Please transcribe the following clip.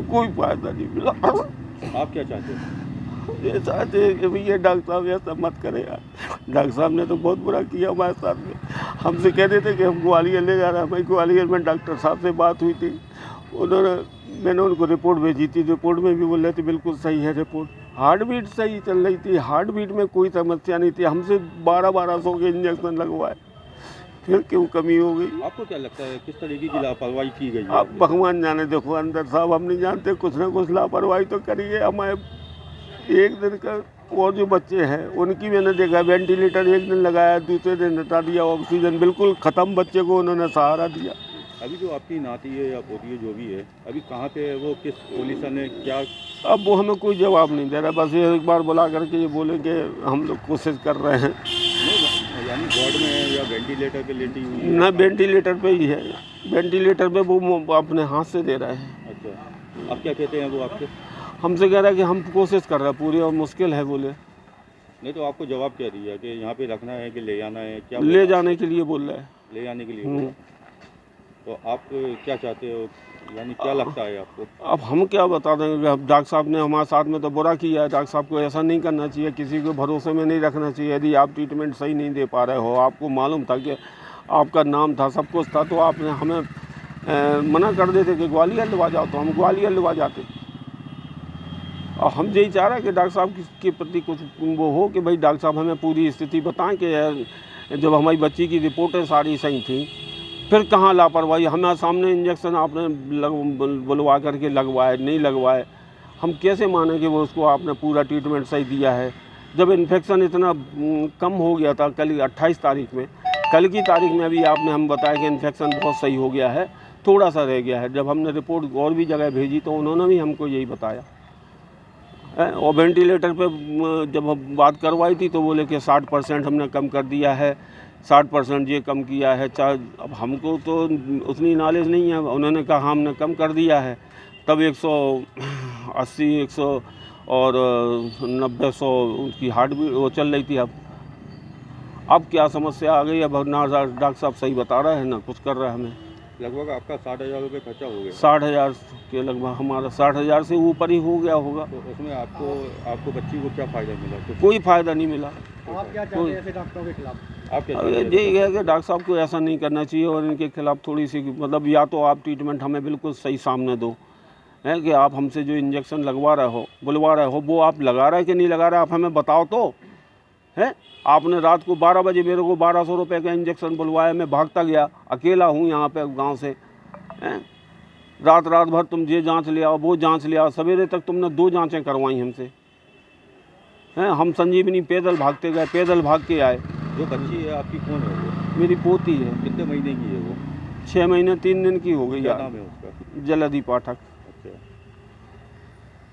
कोई फायदा नहीं मिला। आप क्या चाहते हो? ये चाहते हैं कि भैया डॉक्टर साहब ऐसा मत करें यार। डॉक्टर साहब ने तो बहुत बुरा किया हमारे साथ में। हमसे कह रहे थे कि हम ग्वालियर ले जा रहे हैं। भाई ग्वालियर में डॉक्टर साहब से बात हुई थी, मैंने उनको रिपोर्ट भेजी थी। रिपोर्ट में भी बोल रहे थे बिल्कुल सही है रिपोर्ट, हार्ट बीट सही चल रही थी, हार्ट बीट में कोई समस्या नहीं थी। हमसे 1200 के इंजेक्शन लगवाए, फिर क्यों कमी हो गई? आपको क्या लगता है किस तरीके की लापरवाही की गई है? आप भगवान जाने, देखो अंदर साहब हम नहीं जानते, कुछ ना कुछ लापरवाही तो करिए। हमारे एक दिन का और जो बच्चे हैं उनकी मैंने देखा, वेंटिलेटर एक दिन लगाया, दूसरे दिन हटा दिया, ऑक्सीजन बिल्कुल ख़त्म, बच्चे को उन्होंने सहारा दिया। अभी जो आपकी नाती है या पोती है जो भी है, अभी कहाँ पे है वो, किस पोजीशन है, क्या? अब वो हमें कोई जवाब नहीं दे रहा, बस ये एक बार बुला करके ये बोले कि हम लोग कोशिश कर रहे हैं। यानी वार्ड में है या वेंटिलेटर पे लेटी हुई है? ना वेंटिलेटर पे ही है, वेंटिलेटर पे वो अपने हाथ से दे रहे हैं। अच्छा, अब क्या कहते हैं वो आपसे? हमसे कह रहा है कि हम कोशिश कर रहे हैं पूरी, और मुश्किल है बोले। नहीं तो आपको जवाब क्या दिया कि यहाँ पे रखना है कि ले जाना है, क्या ले जाने के लिए बोल रहा है। ले जाने के लिए बोला। तो आप क्या चाहते हो, यानी क्या लगता है आपको? अब हम क्या बता देंगे, अब डॉक्टर साहब ने हमारे साथ में तो बुरा किया है। डॉक्टर साहब को ऐसा नहीं करना चाहिए, किसी को भरोसे में नहीं रखना चाहिए। यदि आप ट्रीटमेंट सही नहीं दे पा रहे हो, आपको मालूम था कि आपका नाम था, सब कुछ था, तो आपने हमें मना कर देते कि ग्वालियर लवा जाओ, तो हम ग्वालियर लवा जाते। और हम यही चाह रहे हैं कि डॉक्टर साहब के प्रति कुछ वो हो कि भाई डॉक्टर साहब हमें पूरी स्थिति बताएं कि जब हमारी बच्ची की रिपोर्टें सारी सही थी, फिर कहाँ लापरवाही? हमारे सामने इंजेक्शन आपने बुलवा करके लगवाए, नहीं लगवाए, हम कैसे माने कि वो उसको आपने पूरा ट्रीटमेंट सही दिया है? जब इन्फेक्शन इतना कम हो गया था, कल 28 तारीख में, कल की तारीख में अभी आपने हम बताया कि इन्फेक्शन बहुत सही हो गया है, थोड़ा सा रह गया है। जब हमने रिपोर्ट और भी जगह भेजी तो उन्होंने भी हमको यही बताया। और वेंटिलेटर पे जब हम बात करवाई थी तो बोले कि 60% हमने कम कर दिया है, 60% ये कम किया है। चाहे अब हमको तो उतनी नॉलेज नहीं है, उन्होंने कहा हमने कम कर दिया है, तब 180, 100 और 90, 100 उनकी हार्ट भी वो चल रही थी। अब क्या समस्या आ गई? अब ना डॉक्टर साहब सही बता रहे हैं ना कुछ कर रहे हैं हमें। लगभग आपका 60,000 रुपये खर्चा हो गया। 60,000 के लगभग, हमारा 60,000 से ऊपर ही हो गया होगा। तो उसमें आपको बच्ची को क्या फ़ायदा मिला? तो कोई फ़ायदा नहीं मिला। आप क्या चाहते हैं ऐसे डॉक्टरों के खिलाफ? आप क्या अब चाहते यही है कि डॉक्टर साहब को ऐसा नहीं करना चाहिए, और इनके खिलाफ थोड़ी सी मतलब, या तो आप ट्रीटमेंट हमें बिल्कुल सही सामने दो, है कि आप हमसे जो इंजेक्शन लगवा रहे हो, बुलवा रहे हो, वो आप लगा रहे हैं कि नहीं लगा रहे, आप हमें बताओ तो। है आपने रात को 12 बजे मेरे को 1200 रुपये का इंजेक्शन बुलवाया, मैं भागता गया, अकेला हूँ यहाँ पे गांव से। हैं रात भर तुम ये जांच ले आओ, वो जांच ले आओ, सवेरे तक तुमने 2 जांचें करवाई हमसे। हैं हम संजीवनी पैदल भागते गए, पैदल भाग के आए। जो बच्ची है आपकी कौन है वो? मेरी पोती है। कितने महीने की है वो? 6 महीने 3 दिन की हो गई क्या यार। नाम है उसका? जलधि पाठक।